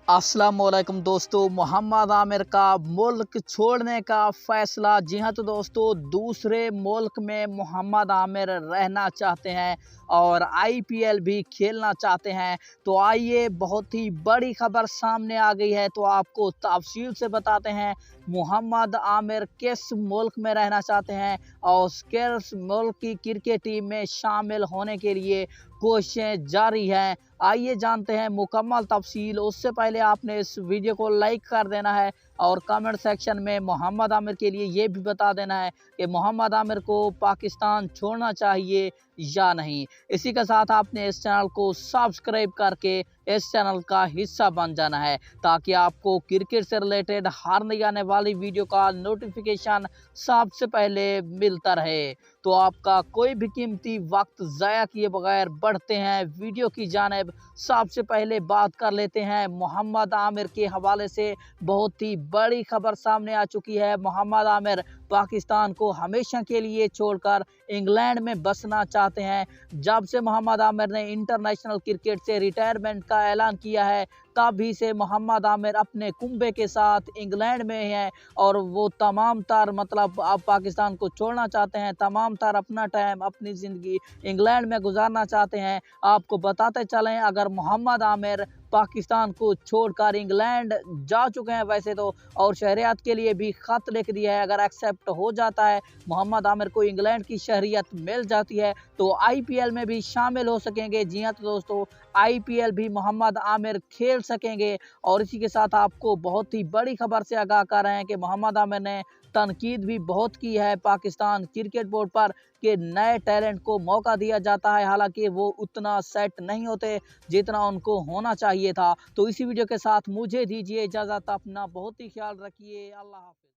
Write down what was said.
अस्सलाम वालेकुम दोस्तों। मोहम्मद आमिर का मुल्क छोड़ने का फैसला। जी हाँ, तो दोस्तों दूसरे मुल्क में मोहम्मद आमिर रहना चाहते हैं और आईपीएल भी खेलना चाहते हैं। तो आइए, बहुत ही बड़ी खबर सामने आ गई है, तो आपको तफसील से बताते हैं मोहम्मद आमिर किस मुल्क में रहना चाहते हैं और किस मुल्क की क्रिकेट टीम में शामिल होने के लिए कोशिशें जारी हैं। आइए जानते हैं मुकम्मल तफसील। उससे पहले आपने इस वीडियो को लाइक कर देना है और कमेंट सेक्शन में मोहम्मद आमिर के लिए ये भी बता देना है कि मोहम्मद आमिर को पाकिस्तान छोड़ना चाहिए या नहीं। इसी के साथ आपने इस चैनल को सब्सक्राइब करके इस चैनल का हिस्सा बन जाना है, ताकि आपको क्रिकेट से रिलेटेड हर नई आने वाली वीडियो का नोटिफिकेशन सबसे पहले मिलता रहे। तो आपका कोई भी कीमती वक्त ज़ाया किए बगैर बढ़ते हैं वीडियो की जानिब। सबसे पहले बात कर लेते हैं मोहम्मद आमिर के हवाले से। बहुत ही बड़ी खबर सामने आ चुकी है। मोहम्मद आमिर पाकिस्तान को हमेशा के लिए छोड़कर इंग्लैंड में बसना चाहते हैं। जब से मोहम्मद आमिर ने इंटरनेशनल क्रिकेट से रिटायरमेंट का ऐलान किया है, तभी से मोहम्मद आमिर अपने कुंबे के साथ इंग्लैंड में हैं और वो तमाम तार मतलब अब पाकिस्तान को छोड़ना चाहते हैं। तमाम तार अपना टाइम, अपनी ज़िंदगी इंग्लैंड में गुजारना चाहते हैं। आपको बताते चलें, अगर मोहम्मद आमिर पाकिस्तान को छोड़कर इंग्लैंड जा चुके हैं वैसे तो, और शहरियत के लिए भी ख़त लिख दिया है। अगर एक्सेप्ट हो जाता है, मोहम्मद आमिर को इंग्लैंड की शहरियत मिल जाती है, तो आईपीएल में भी शामिल हो सकेंगे। जी हाँ, तो दोस्तों आईपीएल भी मोहम्मद आमिर खेल सकेंगे। और इसी के साथ आपको बहुत ही बड़ी खबर से आगाह कर रहे हैं कि मोहम्मद आमिर ने तनकीद भी बहुत की है पाकिस्तान क्रिकेट बोर्ड पर कि नए टैलेंट को मौका दिया जाता है, हालांकि वो उतना सेट नहीं होते जितना उनको होना चाहिए था। तो इसी वीडियो के साथ मुझे दीजिए इजाज़त। अपना बहुत ही ख्याल रखिए। अल्लाह हाफ़िज़।